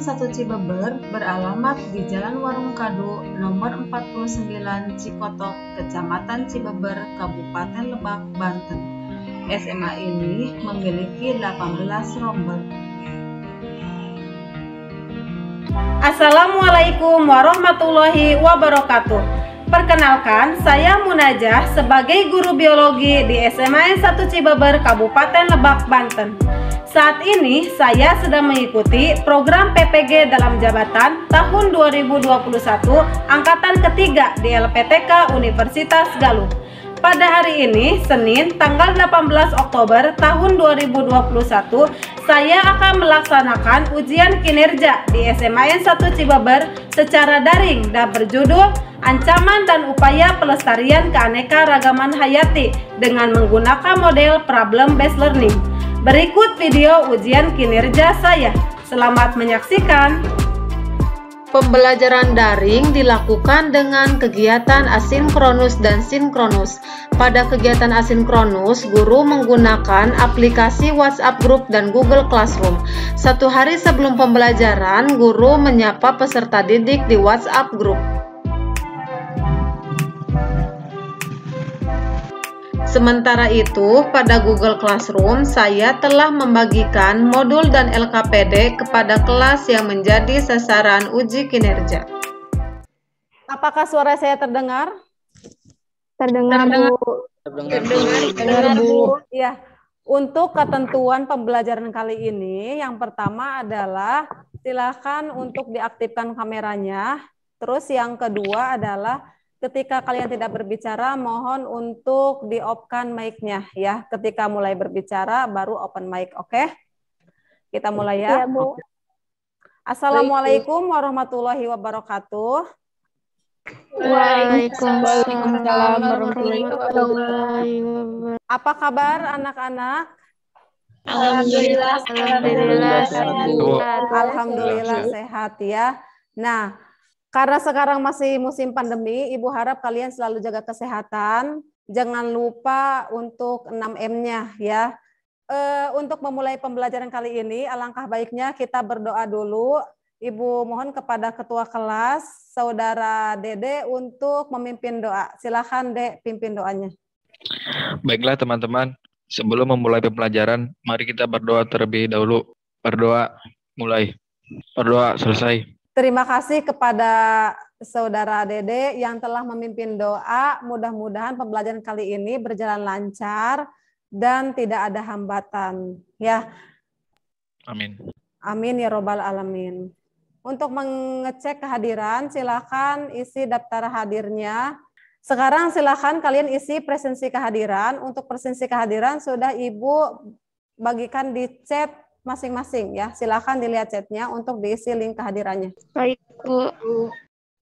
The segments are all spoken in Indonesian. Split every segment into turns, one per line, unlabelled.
1 Cibeber beralamat di Jalan Warung Kadu nomor 49 Cikotok, Kecamatan Cibeber, Kabupaten Lebak, Banten. SMA ini memiliki 18 rombel.
Assalamualaikum warahmatullahi wabarakatuh. Perkenalkan, saya Munajah sebagai guru biologi di SMA 1 Cibeber, Kabupaten Lebak, Banten. Saat ini saya sedang mengikuti program PPG dalam jabatan tahun 2021 angkatan ketiga di LPTK Universitas Galuh. Pada hari ini, Senin, tanggal 18 Oktober tahun 2021, saya akan melaksanakan ujian kinerja di SMA 1 Cibeber secara daring dan berjudul Ancaman dan Upaya Pelestarian Keanekaragaman Hayati dengan menggunakan model Problem Based Learning. Berikut video ujian kinerja saya. Selamat menyaksikan.
Pembelajaran daring dilakukan dengan kegiatan asinkronus dan sinkronus. Pada kegiatan asinkronus, guru menggunakan aplikasi WhatsApp Group dan Google Classroom. 1 hari sebelum pembelajaran, guru menyapa peserta didik di WhatsApp Group. Sementara itu, pada Google Classroom, saya telah membagikan modul dan LKPD kepada kelas yang menjadi sasaran uji kinerja.
Apakah suara saya terdengar?
Terdengar, Bu.
Terdengar, Bu. Ya. Untuk ketentuan pembelajaran kali ini, yang pertama adalah silakan untuk diaktifkan kameranya. Terus yang kedua adalah ketika kalian tidak berbicara, mohon untuk di-off-kan mic-nya ya. Ketika mulai berbicara, baru open mic, oke? Kita mulai ya.
Iya, Bu.
Assalamualaikum warahmatullahi wabarakatuh.
Waalaikumsalam warahmatullahi wabarakatuh.
Apa kabar anak-anak?
Alhamdulillah.
Alhamdulillah sehat ya. Nah, karena sekarang masih musim pandemi, Ibu harap kalian selalu jaga kesehatan. Jangan lupa untuk 6M-nya ya. Untuk memulai pembelajaran kali ini, alangkah baiknya kita berdoa dulu. Ibu mohon kepada ketua kelas, Saudara Dede, untuk memimpin doa. Silakan, Dek, pimpin doanya.
Baiklah teman-teman, sebelum memulai pembelajaran, mari kita berdoa terlebih dahulu. Berdoa, mulai. Berdoa, selesai.
Terima kasih kepada Saudara Dede yang telah memimpin doa. Mudah-mudahan pembelajaran kali ini berjalan lancar dan tidak ada hambatan. Ya.
Amin.
Amin ya robbal alamin. Untuk mengecek kehadiran, silakan isi daftar hadirnya. Sekarang silakan kalian isi presensi kehadiran. Untuk presensi kehadiran sudah Ibu bagikan di chat masing-masing ya. Silakan dilihat chatnya untuk diisi link kehadirannya.
Baik, Bu.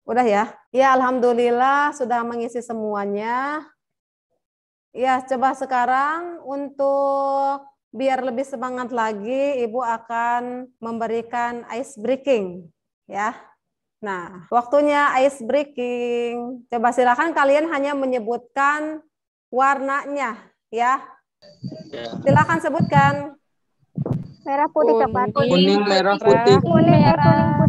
Udah ya? Ya, alhamdulillah sudah mengisi semuanya. Ya, coba sekarang untuk biar lebih semangat lagi, Ibu akan memberikan ice breaking ya. Nah, waktunya ice breaking. Coba silakan kalian hanya menyebutkan warnanya ya. Silakan sebutkan.
Merah putih coklat.
Kuning, merah, putih.
Kuning,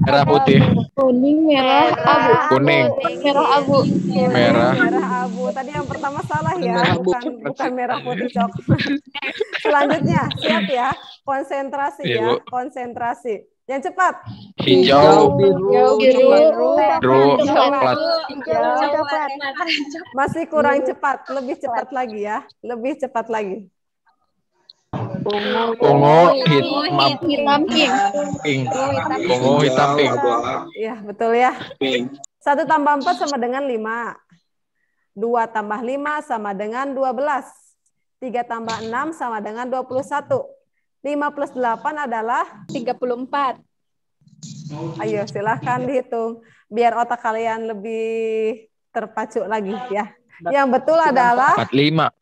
Merah putih.
Kuning, merah, abu.
Kuning.
Merah abu.
Merah.
Merah abu. Tadi yang pertama salah ya, bukan merah putih coklat. Selanjutnya, siap ya. Konsentrasi
Iya,
ya,
Bu.
konsentrasi. Yang cepat.
Hijau,
biru,
biru, coklat.
Coklat.
Masih kurang cepat, lebih cepat lagi ya. Lebih cepat lagi.
Ungu, hitam,
Hitam,
pink. Ungu, hitam, pink.
Iya, betul ya. 1 tambah 4 sama dengan 5. 2 tambah 5 sama dengan 12. 3 tambah 6 sama dengan 21. 5 plus 8 adalah
34.
ayo silahkan dihitung. Biar otak kalian lebih terpacu lagi ya. Yang betul adalah
45.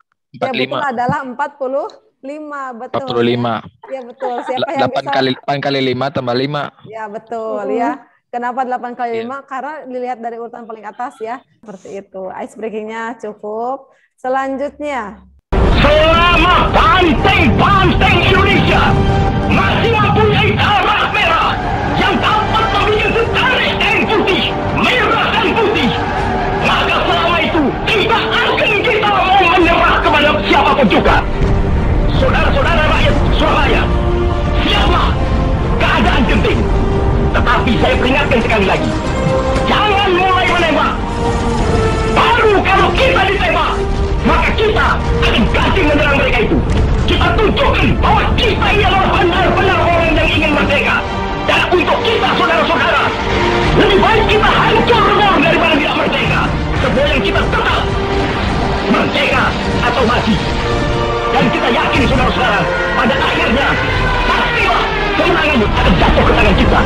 yang betul
45.
adalah 45. Betul.
45.
Ya betul. Siapa yang
8
bisa?
kali 8 kali 5 tambah 5.
Ya betul ya. Kenapa 8 kali 5? Karena dilihat dari urutan paling atas ya. Seperti itu. Ice breakingnya cukup. Selanjutnya.
Selama banteng Indonesia masih mempunyai darah merah yang tahu
apapun juga. Saudara-saudara rakyat Surabaya, siaplah, keadaan genting. Tetapi saya peringatkan sekali lagi, jangan mulai menembak. Baru kalau kita ditembak, maka kita akan kasih menyerang mereka itu. Kita tunjukkan bahwa kita ini adalah benar-benar orang yang ingin merdeka. Dan untuk kita, saudara-saudara, lebih baik kita hancur lebur daripada tidak merdeka. Semua yang kita tetap merdeka atau mati. Dan kita yakin, saudara-saudara, pada akhirnya pastilah kemenangan akan jatuh ke tangan kita.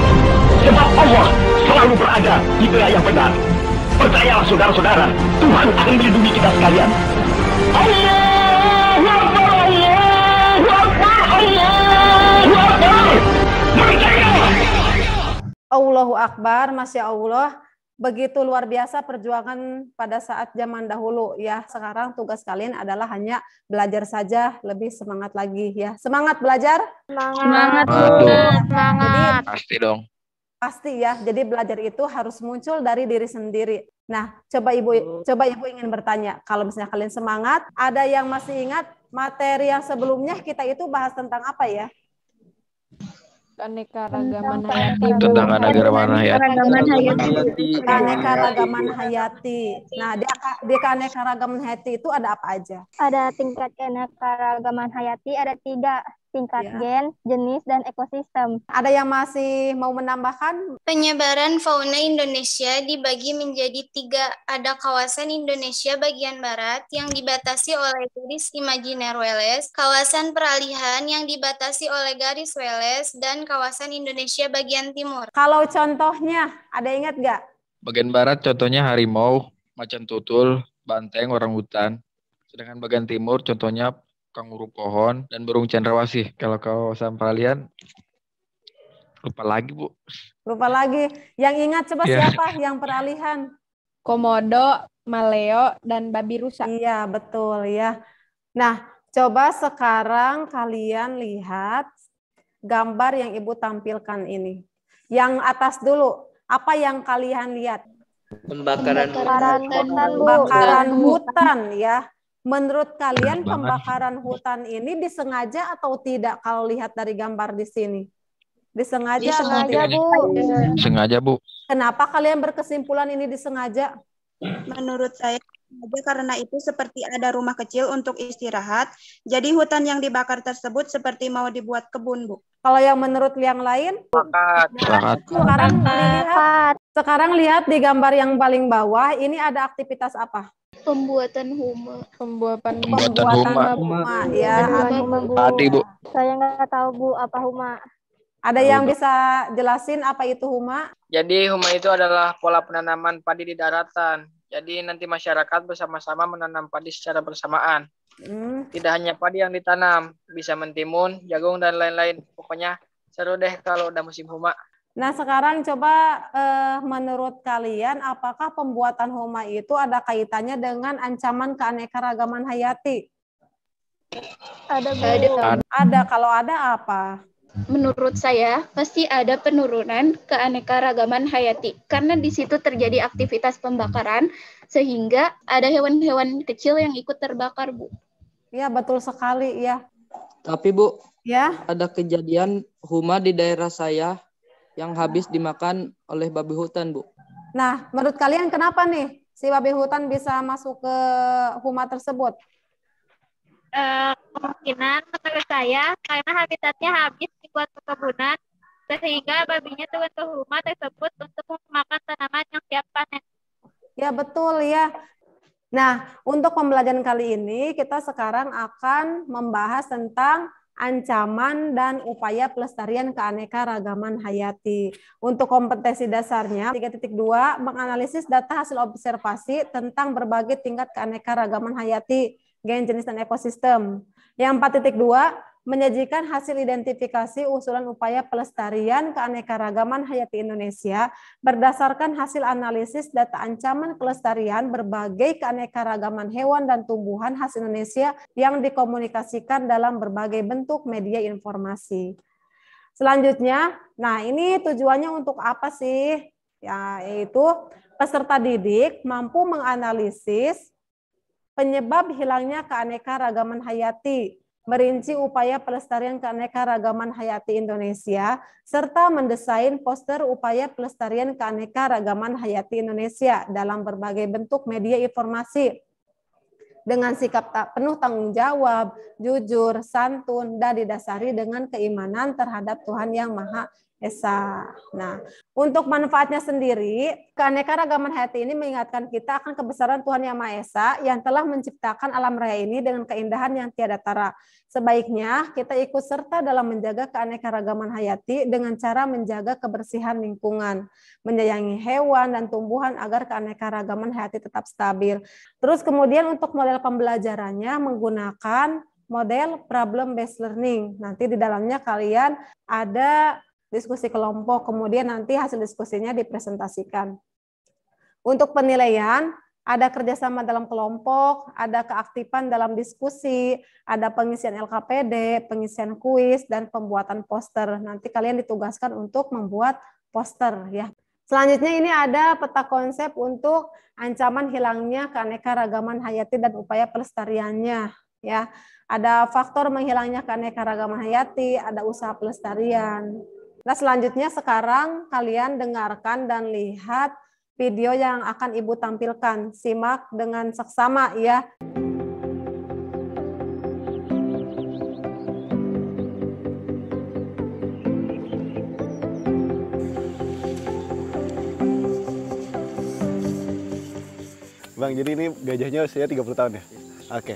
Sebab Allah selalu berada di pihak yang benar. Percayalah, saudara-saudara, Tuhan akan melindungi kita sekalian. Allahu Akbar, Allahu Akbar, Allahu Akbar. Merdeka!
Allahu Akbar, Masya Allah. Begitu luar biasa perjuangan pada saat zaman dahulu ya. Sekarang tugas kalian adalah hanya belajar saja, lebih semangat lagi ya. Semangat belajar?
Semangat.
Jadi
Pasti dong.
pasti ya. Jadi belajar itu harus muncul dari diri sendiri. Nah, coba ibu ingin bertanya, kalau misalnya kalian semangat, ada yang masih ingat materi yang sebelumnya kita itu bahas tentang apa ya?
Keanekaragaman hayati.
Tentang keanekaragaman hayati.
Keanekaragaman hayati. Nah, di keanekaragaman hayati itu ada apa aja?
Ada tingkat keanekaragaman hayati, ada 3 tingkat
Ya.
gen, jenis, dan ekosistem.
Ada yang masih mau menambahkan?
Penyebaran fauna Indonesia dibagi menjadi 3. Ada kawasan Indonesia bagian barat yang dibatasi oleh garis imajiner Wallace, kawasan peralihan yang dibatasi oleh garis Wallace, dan kawasan Indonesia bagian timur.
Kalau contohnya, ada ingat nggak?
Bagian barat contohnya harimau, macan tutul, banteng, orangutan. Sedangkan bagian timur contohnya kanguru pohon dan burung cendrawasih. Kalau kawasan peralihan lupa lagi, Bu.
Lupa lagi. Yang ingat coba
Ya.
siapa yang peralihan?
Komodo, maleo, dan babi rusa.
Iya, betul ya. Nah, coba sekarang kalian lihat gambar yang Ibu tampilkan ini. Yang atas dulu, apa yang kalian lihat?
Pembakaran
Pembakaran hutan, Bu.
Pembakaran hutan ya. Menurut
Bener
kalian
banget.
pembakaran hutan ini disengaja atau tidak kalau lihat dari gambar di sini? Disengaja atau
Sengaja,
tidak?
Bu.
Sengaja, Bu.
Kenapa kalian berkesimpulan ini disengaja?
Menurut saya sengaja karena itu seperti ada rumah kecil untuk istirahat. Jadi hutan yang dibakar tersebut seperti mau dibuat kebun, Bu.
Kalau yang menurut yang lain?
Sepakat.
Sekarang lihat di gambar yang paling bawah, ini ada aktivitas apa?
Pembuatan huma.
Pembuatan
huma.
Ya.
Tadi, Bu.
Saya nggak tahu, Bu, apa huma.
Ada yang bisa jelasin apa itu huma?
Jadi huma itu adalah pola penanaman padi di daratan. Jadi nanti masyarakat bersama-sama menanam padi secara bersamaan. Tidak hanya padi yang ditanam, bisa mentimun, jagung, dan lain-lain. Pokoknya seru deh kalau udah musim huma.
Nah, sekarang coba menurut kalian, apakah pembuatan huma itu ada kaitannya dengan ancaman keanekaragaman hayati?
Ada, Bu.
Ada, kalau ada apa?
Menurut saya, pasti ada penurunan keanekaragaman hayati. Karena di situ terjadi aktivitas pembakaran, sehingga ada hewan-hewan kecil yang ikut terbakar, Bu.
Ya, betul sekali, ya.
Tapi, Bu,
Ya,
ada kejadian huma di daerah saya yang habis dimakan oleh babi hutan, Bu.
nah, menurut kalian kenapa nih si babi hutan bisa masuk ke huma tersebut?
Kemungkinan menurut saya karena habitatnya habis dibuat perkebunan sehingga babinya turun ke rumah tersebut untuk memakan tanaman yang siap panen.
Ya, betul ya. Nah, untuk pembelajaran kali ini kita sekarang akan membahas tentang ancaman dan upaya pelestarian keanekaragaman hayati. Untuk kompetensi dasarnya 3.2 menganalisis data hasil observasi tentang berbagai tingkat keanekaragaman hayati, gen, jenis, dan ekosistem. Yang 4.2 menyajikan hasil identifikasi usulan upaya pelestarian keanekaragaman hayati Indonesia berdasarkan hasil analisis data ancaman kelestarian berbagai keanekaragaman hewan dan tumbuhan khas Indonesia yang dikomunikasikan dalam berbagai bentuk media informasi. Selanjutnya, nah ini tujuannya untuk apa sih? Ya, yaitu peserta didik mampu menganalisis penyebab hilangnya keanekaragaman hayati, merinci upaya pelestarian keanekaragaman hayati Indonesia, serta mendesain poster upaya pelestarian keanekaragaman hayati Indonesia dalam berbagai bentuk media informasi dengan sikap penuh tanggung jawab, jujur, santun, dan didasari dengan keimanan terhadap Tuhan Yang Maha Esa. Nah, untuk manfaatnya sendiri, keanekaragaman hayati ini mengingatkan kita akan kebesaran Tuhan Yang Maha Esa yang telah menciptakan alam raya ini dengan keindahan yang tiada tara. Sebaiknya kita ikut serta dalam menjaga keanekaragaman hayati dengan cara menjaga kebersihan lingkungan, menyayangi hewan dan tumbuhan agar keanekaragaman hayati tetap stabil. Terus kemudian untuk model pembelajarannya menggunakan model problem based learning. Nanti di dalamnya kalian ada diskusi kelompok, kemudian nanti hasil diskusinya dipresentasikan. Untuk penilaian, ada kerjasama dalam kelompok, ada keaktifan dalam diskusi, ada pengisian LKPD, pengisian kuis, dan pembuatan poster. Nanti kalian ditugaskan untuk membuat poster, ya. Selanjutnya ini ada peta konsep untuk ancaman hilangnya keanekaragaman hayati dan upaya pelestariannya, ya. Ada faktor menghilangnya keanekaragaman hayati, ada usaha pelestarian. Nah, selanjutnya sekarang kalian dengarkan dan lihat video yang akan Ibu tampilkan. Simak dengan seksama ya.
Bang, jadi ini gajahnya usia 30 tahun ya? Oke.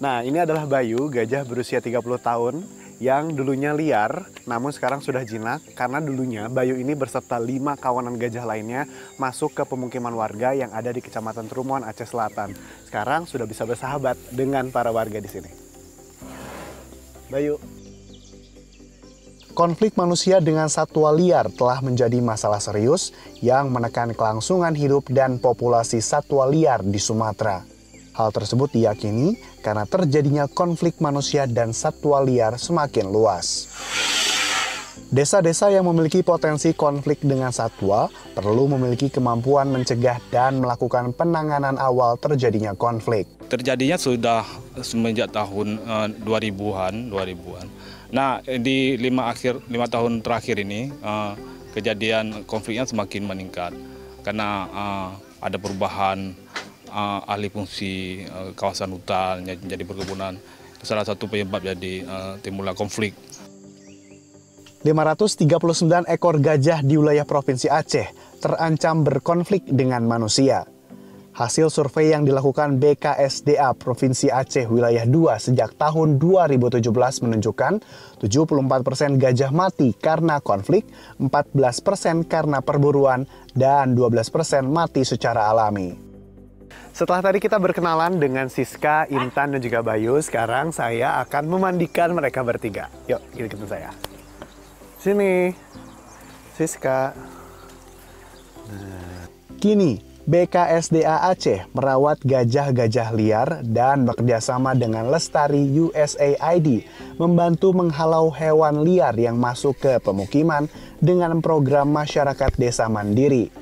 Nah, ini adalah Bayu, gajah berusia 30 tahun yang dulunya liar, namun sekarang sudah jinak karena dulunya Bayu ini berserta 5 kawanan gajah lainnya masuk ke pemukiman warga yang ada di Kecamatan Trumuan, Aceh Selatan. Sekarang sudah bisa bersahabat dengan para warga di sini. Bayu. Konflik manusia dengan satwa liar telah menjadi masalah serius yang menekan kelangsungan hidup dan populasi satwa liar di Sumatera. Hal tersebut diyakini karena terjadinya konflik manusia dan satwa liar semakin luas. Desa-desa yang memiliki potensi konflik dengan satwa perlu memiliki kemampuan mencegah dan melakukan penanganan awal terjadinya konflik.
Terjadinya sudah semenjak tahun 2000-an. Nah, di 5 tahun terakhir ini kejadian konfliknya semakin meningkat karena ada perubahan alih fungsi kawasan hutan menjadi perkebunan. Itu salah satu penyebab jadi timbulnya konflik.
539 ekor gajah di wilayah Provinsi Aceh terancam berkonflik dengan manusia. Hasil survei yang dilakukan BKSDA Provinsi Aceh Wilayah 2 sejak tahun 2017 menunjukkan 74% gajah mati karena konflik, 14% karena perburuan, dan 12% mati secara alami. Setelah tadi kita berkenalan dengan Siska, Intan, dan juga Bayu, sekarang saya akan memandikan mereka bertiga. Yuk, ikutin saya. Sini, Siska. Nah. Kini, BKSDA Aceh merawat gajah-gajah liar dan bekerjasama dengan Lestari USAID membantu menghalau hewan liar yang masuk ke pemukiman dengan program Masyarakat Desa Mandiri.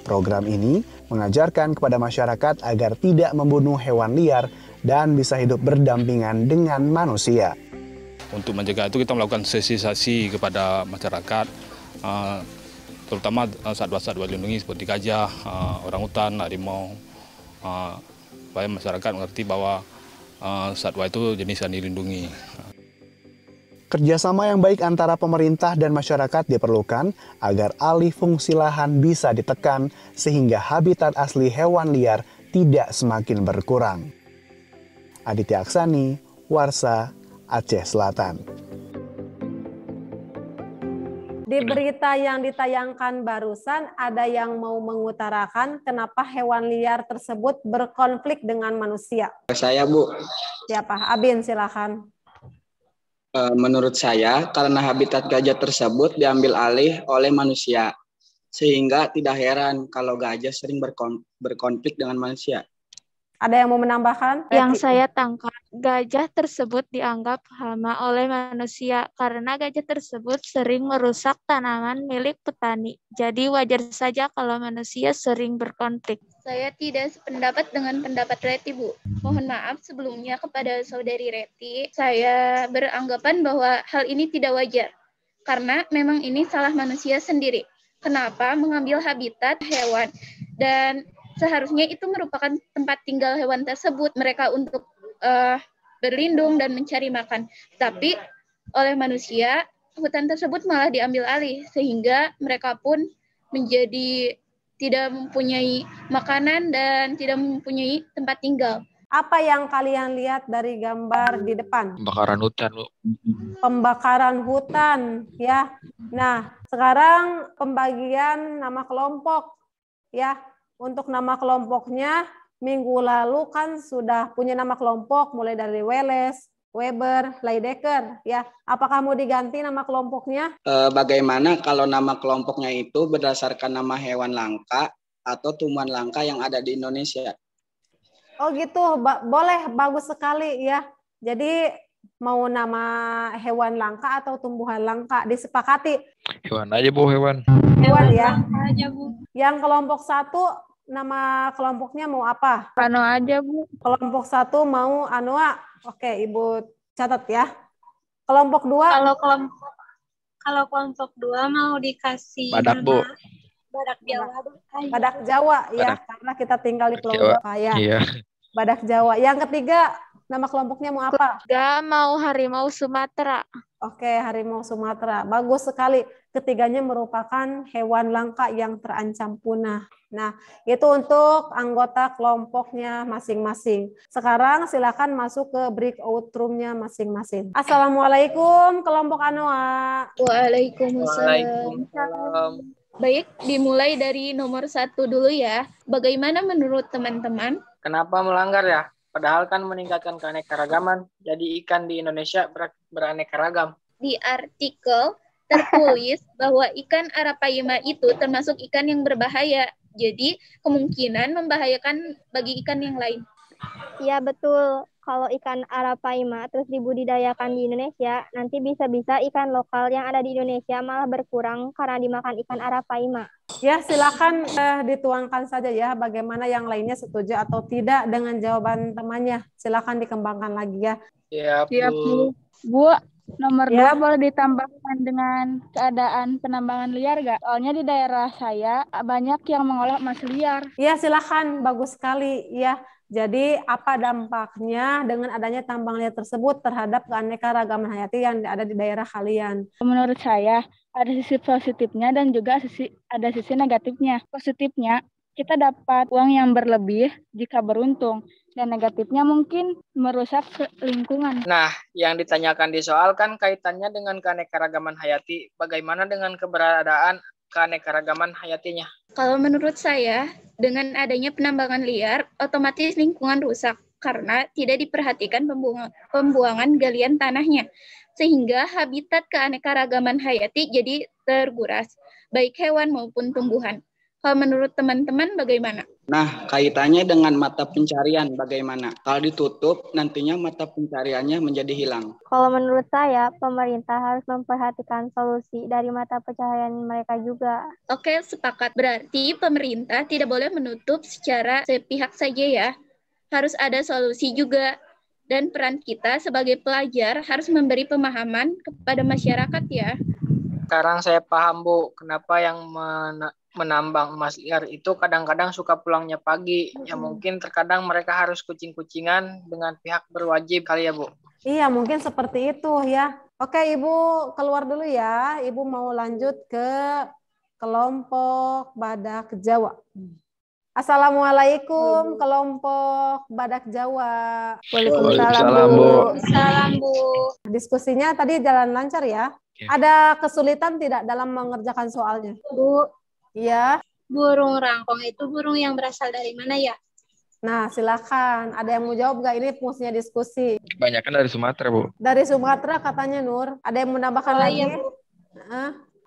Program ini mengajarkan kepada masyarakat agar tidak membunuh hewan liar dan bisa hidup berdampingan dengan manusia.
Untuk mencegah itu kita melakukan sosialisasi kepada masyarakat, terutama satwa-satwa dilindungi seperti gajah, orangutan, harimau, supaya masyarakat mengerti bahwa satwa itu jenis yang dilindungi.
Kerjasama yang baik antara pemerintah dan masyarakat diperlukan agar alih fungsi lahan bisa ditekan sehingga habitat asli hewan liar tidak semakin berkurang. Aditya Aksani, Warsa, Aceh Selatan.
Di berita yang ditayangkan barusan, ada yang mau mengutarakan kenapa hewan liar tersebut berkonflik dengan manusia.
Saya, Bu.
Siapa? Abin, silakan.
Menurut saya, karena habitat gajah tersebut diambil alih oleh manusia, sehingga tidak heran kalau gajah sering berkonflik dengan manusia.
Ada yang mau menambahkan?
Yang saya tangkap, gajah tersebut dianggap hama oleh manusia karena gajah tersebut sering merusak tanaman milik petani. Jadi wajar saja kalau manusia sering berkonflik.
Saya tidak sependapat dengan pendapat Reti, Bu. Mohon maaf sebelumnya kepada Saudari Reti. Saya beranggapan bahwa hal ini tidak wajar. Karena memang ini salah manusia sendiri. Kenapa mengambil habitat hewan? Dan seharusnya itu merupakan tempat tinggal hewan tersebut. Mereka untuk berlindung dan mencari makan. Tapi oleh manusia, hutan tersebut malah diambil alih. Sehingga mereka pun menjadi tidak mempunyai makanan dan tidak mempunyai tempat tinggal.
Apa yang kalian lihat dari gambar di depan?
Pembakaran hutan, Bu.
Pembakaran hutan, ya. Nah, sekarang pembagian nama kelompok, ya. Untuk nama kelompoknya, minggu lalu kan sudah punya nama kelompok, mulai dari Welles, Weber, Leidecker, ya. Apakah mau diganti nama kelompoknya?
Bagaimana kalau nama kelompoknya itu berdasarkan nama hewan langka atau tumbuhan langka yang ada di Indonesia?
Oh gitu, boleh, bagus sekali ya. Jadi mau nama hewan langka atau tumbuhan langka disepakati.
Hewan aja, Bu, hewan.
Hewan ya.
Aja, Bu.
Yang kelompok 1 nama kelompoknya mau apa?
Ano aja, Bu.
Kelompok 1 mau Anoa. Oke, Ibu catat ya. Kelompok 2.
Kalau kelompok 2 mau dikasih
Badak,
nama
Bu.
Badak Jawa.
Badak Jawa ya,
Badak.
karena kita tinggal di Pulau
Jawa.
Jawa ya.
Iya.
Badak Jawa. Yang ketiga, nama kelompoknya mau apa?
Gak mau harimau Sumatera.
Oke, harimau Sumatera. Bagus sekali. Ketiganya merupakan hewan langka yang terancam punah. Nah, itu untuk anggota kelompoknya masing-masing. Sekarang silakan masuk ke breakout room-nya masing-masing. Assalamualaikum, kelompok Anoa.
Waalaikumsalam. Baik, dimulai dari nomor 1 dulu ya. Bagaimana menurut teman-teman?
Kenapa melanggar ya? Padahal kan meningkatkan keanekaragaman. Jadi ikan di Indonesia beraneka ragam.
Di artikel tertulis bahwa ikan arapaima itu termasuk ikan yang berbahaya. Jadi kemungkinan membahayakan bagi ikan yang lain.
Iya betul. Kalau ikan arapaima terus dibudidayakan di Indonesia, nanti bisa-bisa ikan lokal yang ada di Indonesia malah berkurang karena dimakan ikan arapaima.
Ya, silakan dituangkan saja ya bagaimana yang lainnya setuju atau tidak dengan jawaban temannya. Silakan dikembangkan lagi ya.
Iya, Bu.
Bu, nomor
Ya.
2 boleh ditambahkan dengan keadaan penambangan liar gak? Soalnya di daerah saya banyak yang mengolah emas liar.
Ya, silakan. Bagus sekali ya. Jadi apa dampaknya dengan adanya tambang liar tersebut terhadap keanekaragaman hayati yang ada di daerah kalian?
Menurut saya ada sisi positifnya dan juga ada sisi negatifnya. Positifnya, kita dapat uang yang berlebih jika beruntung. Dan negatifnya mungkin merusak lingkungan.
Nah, yang ditanyakan di soal kan kaitannya dengan keanekaragaman hayati. Bagaimana dengan keberadaan keanekaragaman hayatinya?
Kalau menurut saya, dengan adanya penambangan liar, otomatis lingkungan rusak karena tidak diperhatikan pembuangan galian tanahnya. Sehingga habitat keanekaragaman hayati jadi terguras, baik hewan maupun tumbuhan. Kalau menurut teman-teman bagaimana?
Nah, kaitannya dengan mata pencarian bagaimana? Kalau ditutup, nantinya mata pencariannya menjadi hilang.
Kalau menurut saya, pemerintah harus memperhatikan solusi dari mata pencaharian mereka juga.
Oke, sepakat. Berarti pemerintah tidak boleh menutup secara sepihak saja ya. Harus ada solusi juga. Dan peran kita sebagai pelajar harus memberi pemahaman kepada masyarakat ya.
Sekarang saya paham, Bu, kenapa yang menambang emas liar itu kadang-kadang suka pulangnya pagi. Ya mungkin terkadang mereka harus kucing-kucingan dengan pihak berwajib kali ya, Bu.
Iya, mungkin seperti itu ya. Oke, Ibu keluar dulu ya. Ibu mau lanjut ke kelompok Badak Jawa. Assalamualaikum, kelompok Badak Jawa.
Waalaikumsalam, Bu.
Salam, Bu.
Diskusinya tadi jalan lancar ya. Ada kesulitan tidak dalam mengerjakan soalnya?
Bu,
Iya.
burung rangkong itu burung yang berasal dari mana ya?
Nah, silakan. Ada yang mau jawab nggak? Ini fungsinya diskusi.
Kebanyakan dari Sumatera, Bu.
Dari Sumatera katanya, Nur. Ada yang menambahkan lagi?
Iya, Bu.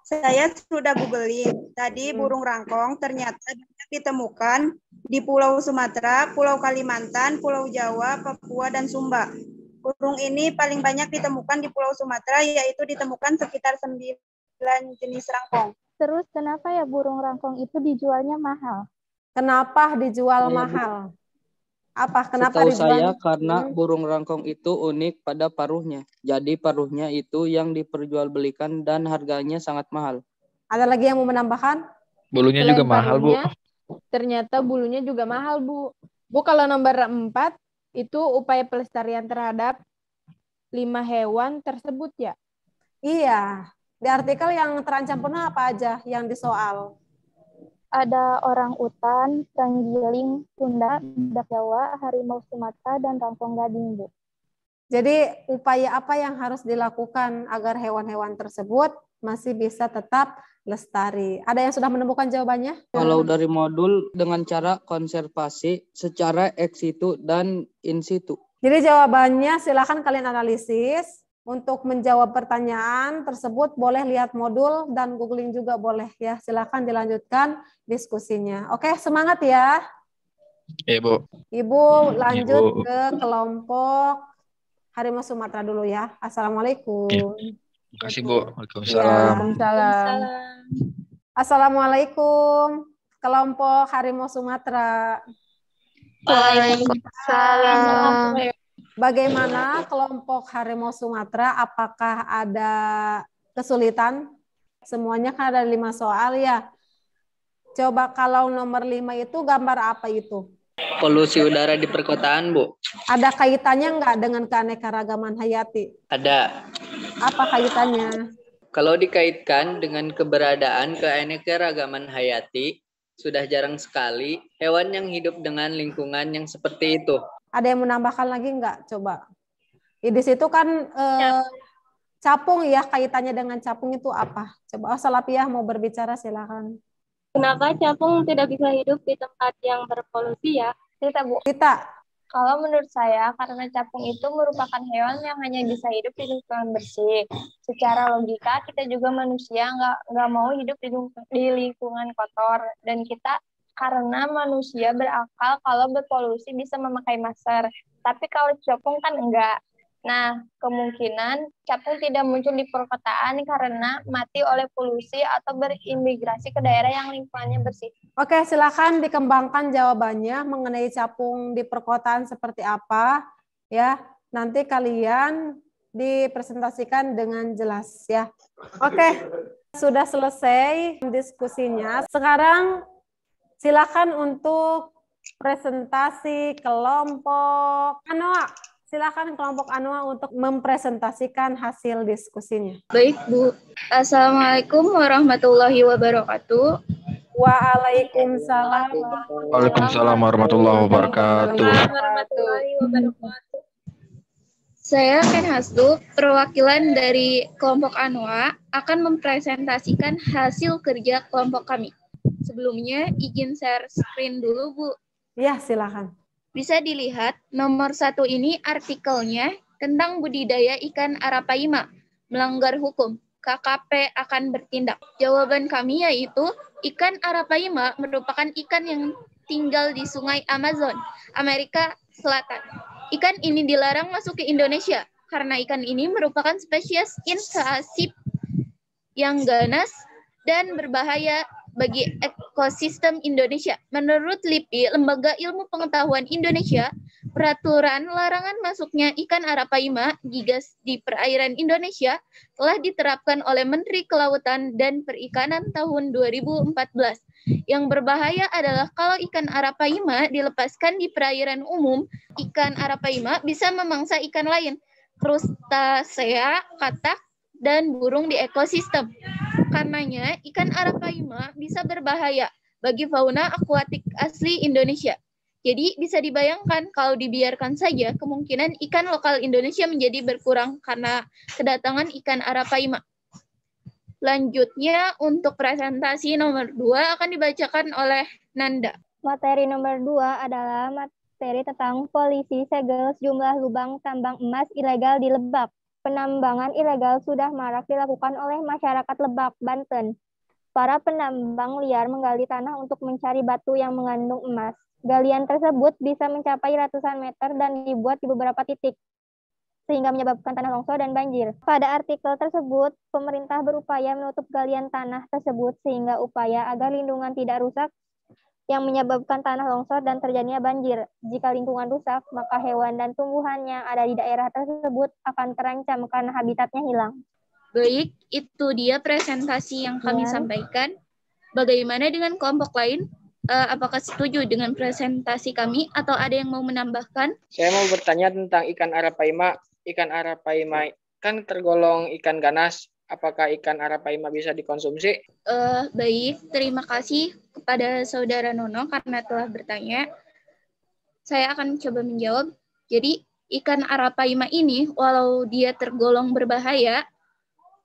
Saya sudah googling. Tadi burung rangkong ternyata banyak ditemukan di Pulau Sumatera, Pulau Kalimantan, Pulau Jawa, Papua, dan Sumba. Burung ini paling banyak ditemukan di Pulau Sumatera, yaitu ditemukan sekitar 9 jenis rangkong.
Terus kenapa ya burung rangkong itu dijualnya mahal?
Kenapa dijual
Bu.
mahal? Apa? Kenapa
Setahu
dijual?
saya karena burung rangkong itu unik pada paruhnya. Jadi paruhnya itu yang diperjualbelikan dan harganya sangat mahal.
Ada lagi yang mau menambahkan?
Bulunya
Selain
juga mahal, Bu.
paruhnya, ternyata bulunya juga mahal, Bu. Bu, kalau nomor 4 itu upaya pelestarian terhadap 5 hewan tersebut ya?
Iya. Di artikel yang terancam punah apa aja yang disoal?
Ada orang utan, terenggiling, tunda, badak Jawa, harimau Sumatera, dan rangkong gading, Bu.
Jadi upaya apa yang harus dilakukan agar hewan-hewan tersebut masih bisa tetap lestari? Ada yang sudah menemukan jawabannya?
Kalau dari modul dengan cara konservasi secara ex situ dan in situ.
Jadi jawabannya silakan kalian analisis. Untuk menjawab pertanyaan tersebut boleh lihat modul dan googling juga boleh ya. Silakan dilanjutkan diskusinya. Oke, semangat ya.
Ibu.
Ibu lanjut
Ibu.
ke kelompok harimau Sumatera dulu ya. Assalamualaikum.
Terima kasih, Bu. Waalaikumsalam.
Waalaikumsalam.
Assalamualaikum. Kelompok harimau Sumatera.
Waalaikumsalam.
Bagaimana kelompok harimau Sumatera? Apakah ada kesulitan? Semuanya kan ada 5 soal ya. Coba kalau nomor 5 itu gambar apa itu?
Polusi udara di perkotaan, Bu.
Ada kaitannya nggak dengan keanekaragaman hayati?
Ada.
Apa kaitannya?
Kalau dikaitkan dengan keberadaan keanekaragaman hayati, sudah jarang sekali hewan yang hidup dengan lingkungan yang seperti itu.
Ada yang menambahkan lagi nggak? Coba. Di situ kan capung ya, kaitannya dengan capung itu apa? Coba Salapiah mau berbicara silakan.
Kenapa capung tidak bisa hidup di tempat yang berpolusi ya?
Kita, Bu.
Kita.
Kalau menurut saya, karena capung itu merupakan hewan yang hanya bisa hidup di lingkungan bersih. Secara logika, kita juga manusia nggak mau hidup di lingkungan kotor. Dan kita, karena manusia berakal kalau berpolusi bisa memakai masker. Tapi kalau capung kan enggak. Nah, kemungkinan capung tidak muncul di perkotaan karena mati oleh polusi atau berimigrasi ke daerah yang lingkungannya bersih.
Oke, silakan dikembangkan jawabannya mengenai capung di perkotaan seperti apa. Ya, nanti kalian dipresentasikan dengan jelas ya. Oke, sudah selesai diskusinya. Sekarang silakan untuk presentasi kelompok Anoa. Silakan kelompok Anoa untuk mempresentasikan hasil diskusinya.
Baik, Bu. Assalamualaikum warahmatullahi wabarakatuh.
Waalaikumsalam.
Waalaikumsalam warahmatullahi wabarakatuh.
Saya Ken Hasdu, perwakilan dari kelompok Anoa, akan mempresentasikan hasil kerja kelompok kami. Sebelumnya, izin share screen dulu, Bu.
Ya, silakan.
Bisa dilihat, nomor 1 ini artikelnya tentang budidaya ikan arapaima, melanggar hukum. KKP akan bertindak. Jawaban kami yaitu, ikan arapaima merupakan ikan yang tinggal di sungai Amazon, Amerika Selatan. Ikan ini dilarang masuk ke Indonesia, karena ikan ini merupakan spesies invasif yang ganas dan berbahaya bagi ekosistem Indonesia. Menurut LIPI, Lembaga Ilmu Pengetahuan Indonesia, peraturan larangan masuknya ikan arapaima gigas di perairan Indonesia telah diterapkan oleh Menteri Kelautan dan Perikanan tahun 2014. Yang berbahaya adalah kalau ikan arapaima dilepaskan di perairan umum, ikan arapaima bisa memangsa ikan lain, krustasea, katak, dan burung di ekosistem. Karenanya, ikan arapaima bisa berbahaya bagi fauna akuatik asli Indonesia. Jadi, bisa dibayangkan kalau dibiarkan saja, kemungkinan ikan lokal Indonesia menjadi berkurang karena kedatangan ikan arapaima. Lanjutnya, untuk presentasi nomor 2 akan dibacakan oleh Nanda.
Materi nomor 2 adalah materi tentang polisi segel sejumlah lubang tambang emas ilegal di Lebak. Penambangan ilegal sudah marak dilakukan oleh masyarakat Lebak, Banten. Para penambang liar menggali tanah untuk mencari batu yang mengandung emas. Galian tersebut bisa mencapai ratusan meter dan dibuat di beberapa titik, sehingga menyebabkan tanah longsor dan banjir. Pada artikel tersebut, pemerintah berupaya menutup galian tanah tersebut sehingga upaya agar lingkungan tidak rusak
yang menyebabkan tanah longsor dan terjadinya banjir. Jika lingkungan rusak, maka hewan dan tumbuhan yang ada di daerah tersebut akan terancam karena habitatnya hilang.
Baik, itu dia presentasi yang kami sampaikan. Bagaimana dengan kelompok lain? Apakah setuju dengan presentasi kami atau ada yang mau menambahkan?
Saya mau bertanya tentang ikan arapaima. Ikan arapaima kan tergolong ikan ganas. Apakah ikan arapaima bisa dikonsumsi?
Baik, terima kasih kepada Saudara Nono karena telah bertanya. Saya akan coba menjawab. Jadi, ikan arapaima ini, walau dia tergolong berbahaya,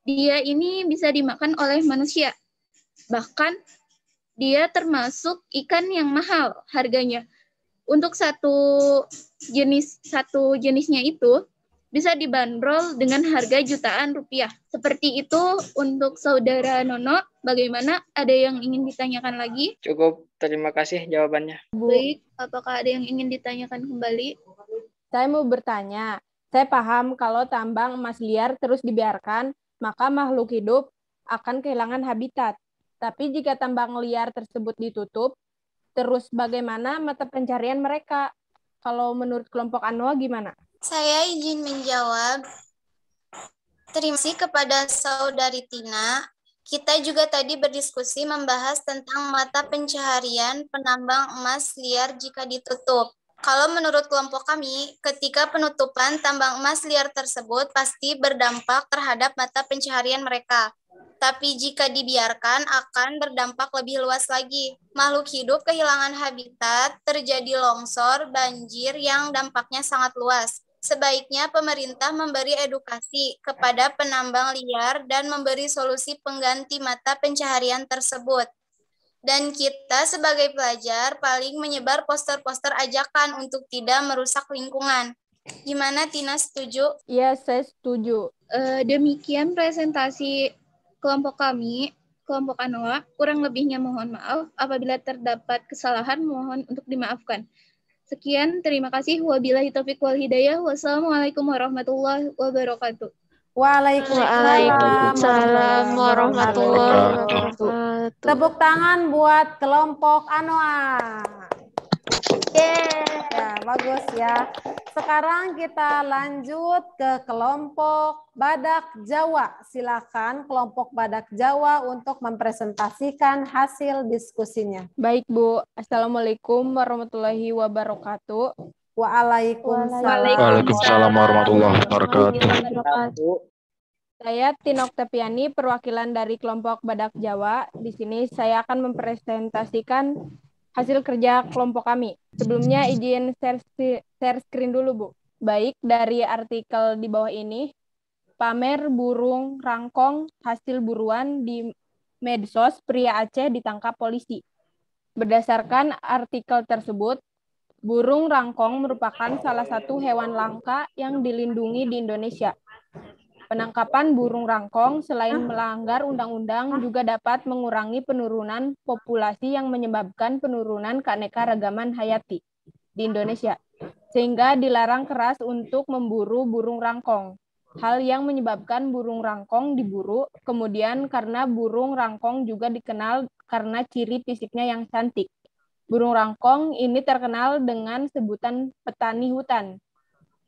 dia ini bisa dimakan oleh manusia. Bahkan, dia termasuk ikan yang mahal harganya. Untuk satu jenisnya itu bisa dibanderol dengan harga jutaan rupiah. Seperti itu untuk Saudara Nono. Bagaimana? Ada yang ingin ditanyakan lagi?
Cukup, terima kasih jawabannya.
Baik, apakah ada yang ingin ditanyakan kembali?
Saya mau bertanya. Saya paham kalau tambang emas liar terus dibiarkan, maka makhluk hidup akan kehilangan habitat. Tapi jika tambang liar tersebut ditutup, terus bagaimana mata pencarian mereka? Kalau menurut kelompok Anoa gimana?
Saya izin menjawab. Terima kasih kepada Saudari Tina. Kita juga tadi berdiskusi membahas tentang mata pencaharian penambang emas liar jika ditutup. Kalau menurut kelompok kami, ketika penutupan tambang emas liar tersebut pasti berdampak terhadap mata pencaharian mereka. Tapi jika dibiarkan akan berdampak lebih luas lagi. Makhluk hidup kehilangan habitat, terjadi longsor, banjir yang dampaknya sangat luas. Sebaiknya pemerintah memberi edukasi kepada penambang liar dan memberi solusi pengganti mata pencaharian tersebut. Dan kita sebagai pelajar paling menyebar poster-poster ajakan untuk tidak merusak lingkungan. Gimana Tina, setuju?
Iya, saya setuju.
Demikian presentasi kelompok kami, kelompok Anoa. Kurang lebihnya mohon maaf. Apabila terdapat kesalahan, mohon untuk dimaafkan. Sekian, terima kasih. Wabillahi taufiq wal hidayah. Wassalamualaikum warahmatullahi wabarakatuh.
Waalaikumsalam warahmatullahi wabarakatuh. Tepuk tangan buat kelompok Anoa. Ya, bagus ya. Sekarang kita lanjut ke kelompok Badak Jawa. Silakan kelompok Badak Jawa untuk mempresentasikan hasil diskusinya.
Baik, Bu. Assalamualaikum warahmatullahi wabarakatuh.
Waalaikumsalam warahmatullahi wabarakatuh.
Saya Tina Oktaviani, perwakilan dari kelompok Badak Jawa. Di sini saya akan mempresentasikan hasil kerja kelompok kami. Sebelumnya izin share screen dulu, Bu. Baik, dari artikel di bawah ini, pamer burung rangkong hasil buruan di medsos, pria Aceh ditangkap polisi. Berdasarkan artikel tersebut, burung rangkong merupakan salah satu hewan langka yang dilindungi di Indonesia. Penangkapan burung rangkong selain melanggar undang-undang juga dapat mengurangi penurunan populasi yang menyebabkan penurunan keanekaragaman hayati di Indonesia, sehingga dilarang keras untuk memburu burung rangkong. Hal yang menyebabkan burung rangkong diburu, kemudian karena burung rangkong juga dikenal karena ciri fisiknya yang cantik. Burung rangkong ini terkenal dengan sebutan petani hutan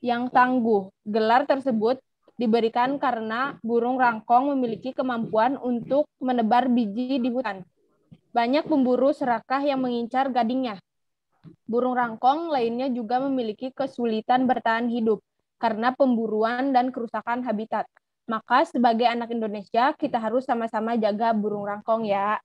yang tangguh. Gelar tersebut diberikan karena burung rangkong memiliki kemampuan untuk menebar biji di hutan. Banyak pemburu serakah yang mengincar gadingnya. Burung rangkong lainnya juga memiliki kesulitan bertahan hidup karena pemburuan dan kerusakan habitat. Maka sebagai anak Indonesia, kita harus sama-sama jaga burung rangkong ya.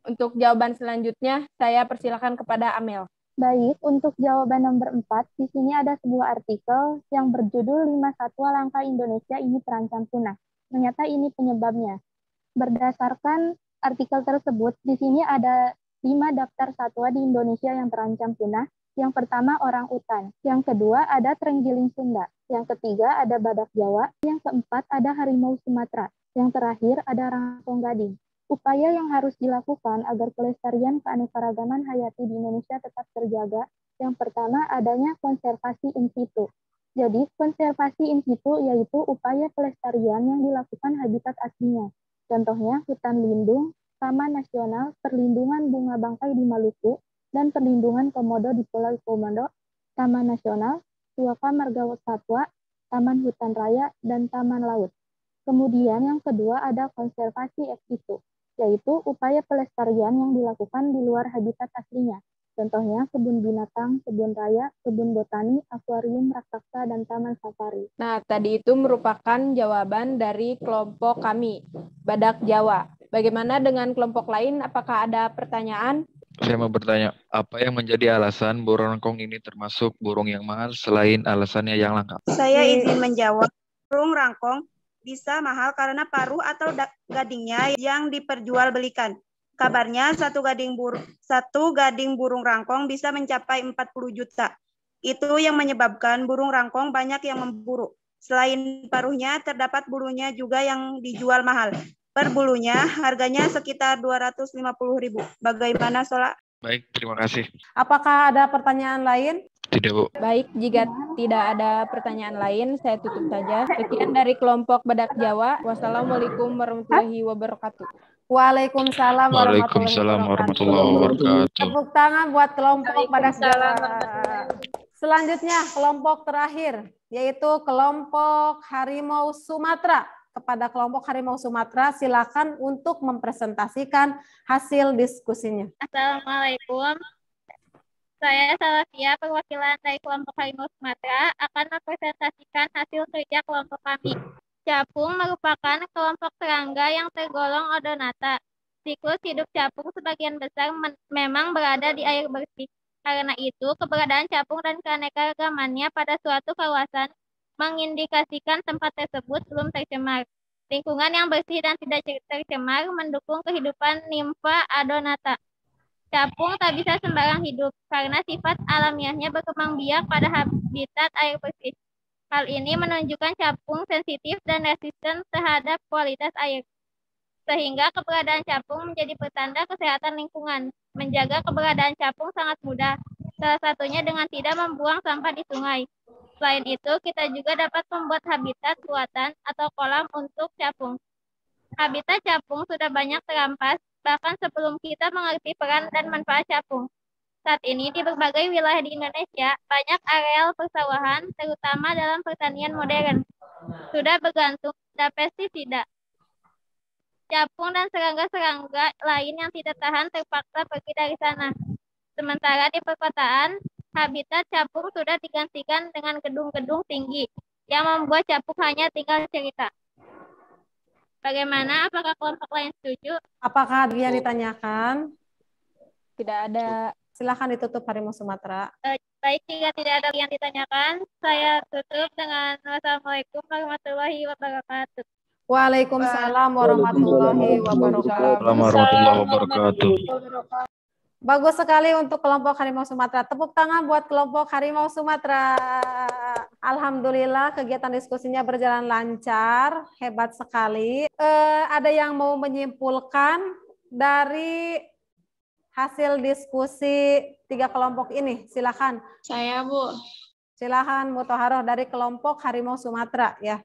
Untuk jawaban selanjutnya, saya persilakan kepada Amel.
Baik, untuk jawaban nomor 4, di sini ada sebuah artikel yang berjudul 5 satwa langka Indonesia ini terancam punah. Ternyata ini penyebabnya. Berdasarkan artikel tersebut, di sini ada 5 daftar satwa di Indonesia yang terancam punah. Yang pertama orang utan, yang kedua ada terenggiling Sunda, yang ketiga ada badak Jawa, yang keempat ada harimau Sumatera, yang terakhir ada rangkong gading. Upaya yang harus dilakukan agar kelestarian keanekaragaman hayati di Indonesia tetap terjaga, yang pertama adanya konservasi in situ. Jadi, konservasi in situ yaitu upaya pelestarian yang dilakukan habitat aslinya. Contohnya hutan lindung, Taman Nasional, Perlindungan Bunga Bangkai di Maluku, dan Perlindungan Komodo di Pulau Komodo, Taman Nasional, Suaka Marga Satwa, Taman Hutan Raya, dan Taman Laut. Kemudian yang kedua ada konservasi ex situ, yaitu upaya pelestarian yang dilakukan di luar habitat aslinya. Contohnya kebun binatang, kebun raya, kebun botani, akuarium raksasa, dan taman safari.
Nah, tadi itu merupakan jawaban dari kelompok kami, Badak Jawa. Bagaimana dengan kelompok lain? Apakah ada pertanyaan?
Saya mau bertanya, apa yang menjadi alasan burung rangkong ini termasuk burung yang mahal selain alasannya yang langka?
Saya izin menjawab, burung rangkong bisa mahal karena paruh atau gadingnya yang diperjualbelikan. Kabarnya satu gading burung rangkong bisa mencapai 40 juta. Itu yang menyebabkan burung rangkong banyak yang memburu. Selain paruhnya, terdapat bulunya juga yang dijual mahal. Per bulunya harganya sekitar 250.000. Bagaimana, Sola?
Baik, terima kasih.
Apakah ada pertanyaan lain?
Tidak, Bu.
Baik, jika tidak ada pertanyaan lain, saya tutup saja. Sekian dari kelompok Badak Jawa. Wassalamualaikum warahmatullahi wabarakatuh.
Waalaikumsalam
warahmatullahi wabarakatuh.
Tepuk tangan buat kelompok Badak Jawa. Selanjutnya, kelompok terakhir, yaitu kelompok Harimau Sumatera. Kepada kelompok Harimau Sumatera, silakan untuk mempresentasikan hasil diskusinya.
Assalamualaikum. Saya Salafia, perwakilan dari kelompok Harimau Sumatera, akan mempresentasikan hasil kerja kelompok kami. Capung merupakan kelompok serangga yang tergolong odonata. Siklus hidup capung sebagian besar memang berada di air bersih. Karena itu, keberadaan capung dan keanekaragamannya pada suatu kawasan mengindikasikan tempat tersebut belum tercemar. Lingkungan yang bersih dan tidak tercemar mendukung kehidupan nimfa adonata. Capung tak bisa sembarang hidup karena sifat alamiahnya berkembang biak pada habitat air bersih. Hal ini menunjukkan capung sensitif dan resisten terhadap kualitas air. Sehingga keberadaan capung menjadi pertanda kesehatan lingkungan. Menjaga keberadaan capung sangat mudah, salah satunya dengan tidak membuang sampah di sungai. Selain itu, kita juga dapat membuat habitat buatan atau kolam untuk capung. Habitat capung sudah banyak terampas, bahkan sebelum kita mengerti peran dan manfaat capung. Saat ini di berbagai wilayah di Indonesia, banyak areal persawahan, terutama dalam pertanian modern, sudah bergantung pada pestisida. Capung dan serangga-serangga lain yang tidak tahan terpaksa pergi dari sana. Sementara di perkotaan, habitat capung sudah digantikan dengan gedung-gedung tinggi, yang membuat capung hanya tinggal cerita. Bagaimana? Apakah kelompok lain setuju?
Apakah ada yang ditanyakan?
Tidak ada.
Silakan ditutup Harimau Sumatera.
Baik, jika tidak ada yang ditanyakan, saya tutup dengan wassalamualaikum warahmatullahi wabarakatuh.
Waalaikumsalam warahmatullahi wabarakatuh. Bagus sekali untuk kelompok Harimau Sumatera. Tepuk tangan buat kelompok Harimau Sumatera. Alhamdulillah kegiatan diskusinya berjalan lancar, hebat sekali. Ada yang mau menyimpulkan dari hasil diskusi 3 kelompok ini? Silakan.
Saya, Bu.
Silakan Muthaharoh dari kelompok Harimau Sumatera ya.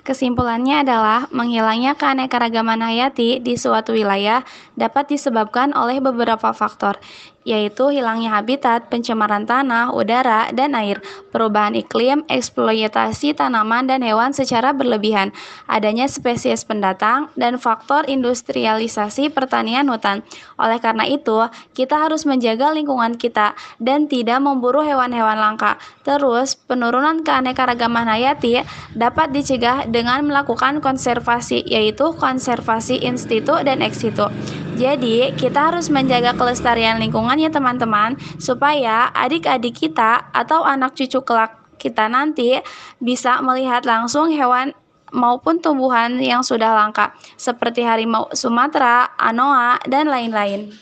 Kesimpulannya adalah menghilangnya keanekaragaman hayati di suatu wilayah dapat disebabkan oleh beberapa faktor, yaitu hilangnya habitat, pencemaran tanah, udara, dan air, perubahan iklim, eksploitasi tanaman dan hewan secara berlebihan, adanya spesies pendatang, dan faktor industrialisasi pertanian hutan. Oleh karena itu, kita harus menjaga lingkungan kita dan tidak memburu hewan-hewan langka. Terus, penurunan keanekaragaman hayati dapat dicegah dengan melakukan konservasi, yaitu konservasi in situ dan ex situ. Jadi, kita harus menjaga kelestarian lingkungan ya teman-teman, supaya adik-adik kita atau anak cucu kelak kita nanti bisa melihat langsung hewan maupun tumbuhan yang sudah langka, seperti harimau Sumatera, anoa, dan lain-lain.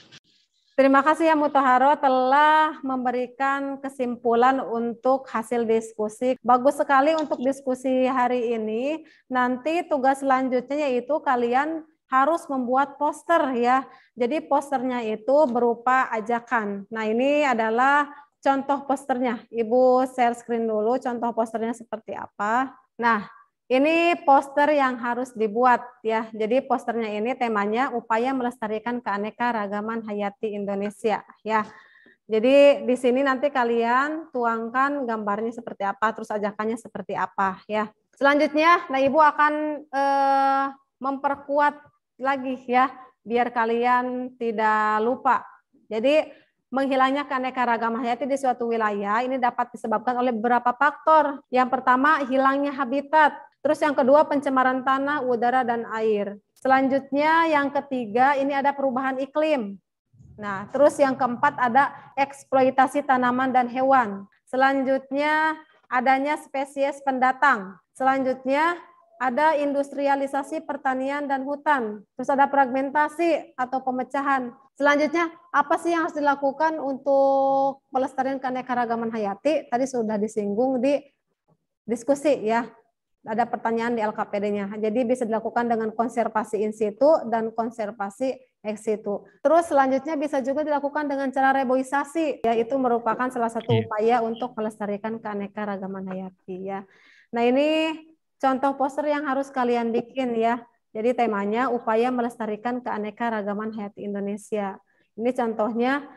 Terima kasih ya Muthaharoh telah memberikan kesimpulan untuk hasil diskusi. Bagus sekali untuk diskusi hari ini. Nanti tugas selanjutnya yaitu kalian harus membuat poster ya. Jadi posternya itu berupa ajakan. Nah ini adalah contoh posternya. Ibu share screen dulu contoh posternya seperti apa. Nah Ini poster yang harus dibuat ya. Jadi posternya ini temanya upaya melestarikan keanekaragaman hayati Indonesia ya. Jadi di sini nanti kalian tuangkan gambarnya seperti apa, terus ajakannya seperti apa ya. Selanjutnya, nah Ibu akan memperkuat lagi ya, biar kalian tidak lupa. Jadi menghilangnya keanekaragaman hayati di suatu wilayah ini dapat disebabkan oleh beberapa faktor. Yang pertama, hilangnya habitat. Terus yang kedua, pencemaran tanah, udara, dan air. Selanjutnya yang ketiga, ini ada perubahan iklim. Nah, terus yang keempat ada eksploitasi tanaman dan hewan. Selanjutnya adanya spesies pendatang. Selanjutnya ada industrialisasi pertanian dan hutan. Terus ada fragmentasi atau pemecahan. Selanjutnya, apa sih yang harus dilakukan untuk melestarikan keanekaragaman hayati? Tadi sudah disinggung di diskusi ya. Ada pertanyaan di LKPD-nya. Jadi bisa dilakukan dengan konservasi in situ dan konservasi ex situ. Terus selanjutnya bisa juga dilakukan dengan cara reboisasi, yaitu merupakan salah satu upaya untuk melestarikan keanekaragaman hayati ya. Nah, ini contoh poster yang harus kalian bikin ya. Jadi temanya upaya melestarikan keanekaragaman hayati Indonesia. Ini contohnya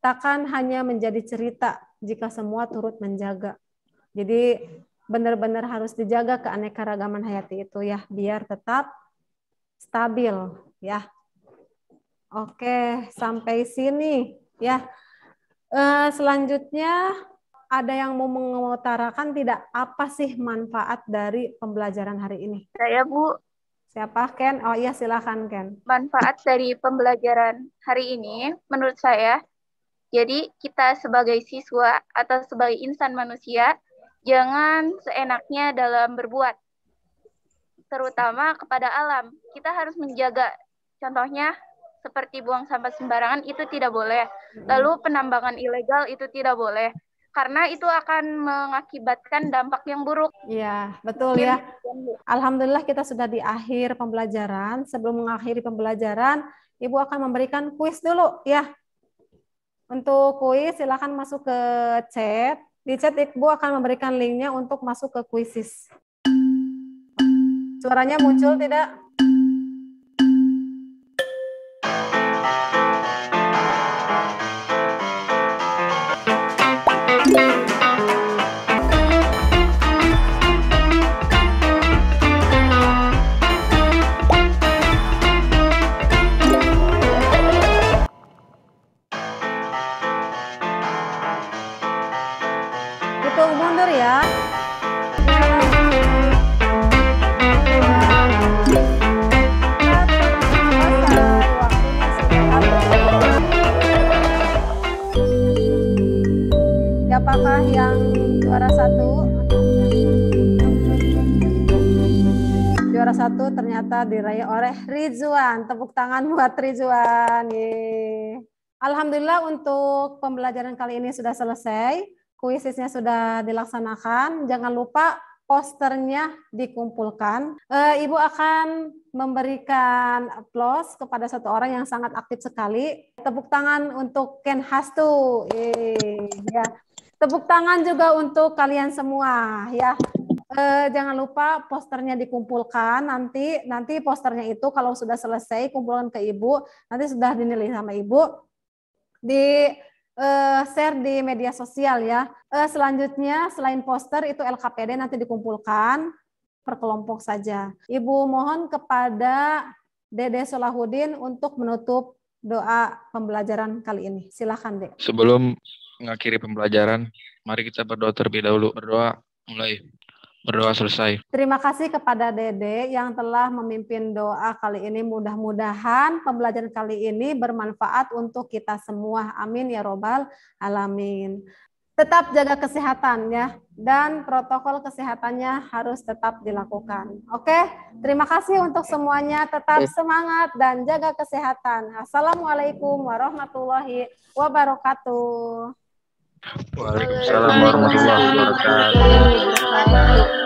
takkan hanya menjadi cerita jika semua turut menjaga. Jadi benar-benar harus dijaga keanekaragaman hayati itu ya, biar tetap stabil ya. Oke, sampai sini ya. Selanjutnya ada yang mau mengutarakan tidak, apa sih manfaat dari pembelajaran hari ini?
Saya, Bu.
Siapa, Ken? Oh iya, silakan Ken.
Manfaat dari pembelajaran hari ini menurut saya, jadi kita sebagai siswa atau sebagai insan manusia jangan seenaknya dalam berbuat, terutama kepada alam. Kita harus menjaga, contohnya seperti buang sampah sembarangan itu tidak boleh. Lalu penambangan ilegal itu tidak boleh, karena itu akan mengakibatkan dampak yang buruk.
Iya, betul ya. Alhamdulillah kita sudah di akhir pembelajaran. Sebelum mengakhiri pembelajaran, Ibu akan memberikan kuis dulu ya. Untuk kuis silakan masuk ke chat. Di chat Ibu akan memberikan linknya untuk masuk ke kuisis. Suaranya muncul tidak? Hitung mundur ya. Siapakah yang juara satu? Juara satu ternyata diraih oleh Rizwan. Tepuk tangan buat Rizwan. Yeay. Alhamdulillah untuk pembelajaran kali ini sudah selesai. Kuisisnya sudah dilaksanakan. Jangan lupa posternya dikumpulkan. Ibu akan memberikan aplaus kepada satu orang yang sangat aktif sekali. Tepuk tangan untuk Ken Hastu. Ya. Tepuk tangan juga untuk kalian semua ya. Jangan lupa posternya dikumpulkan. Nanti posternya itu kalau sudah selesai kumpulkan ke Ibu. Nanti sudah dinilai sama Ibu. Share di media sosial ya. Selanjutnya selain poster itu LKPD nanti dikumpulkan per kelompok saja. Ibu mohon kepada Dede Solahuddin untuk menutup doa pembelajaran kali ini. Silakan, Dek.
Sebelum mengakhiri pembelajaran, mari kita berdoa terlebih dahulu. Berdoa mulai. Berdoa selesai.
Terima kasih kepada Dede yang telah memimpin doa kali ini. Mudah-mudahan pembelajaran kali ini bermanfaat untuk kita semua. Amin ya robbal alamin. Tetap jaga kesehatan ya, dan protokol kesehatannya harus tetap dilakukan. Oke, terima kasih untuk semuanya. Tetap semangat dan jaga kesehatan. Assalamualaikum warahmatullahi wabarakatuh.
Waalaikumsalam warahmatullahi wabarakatuh.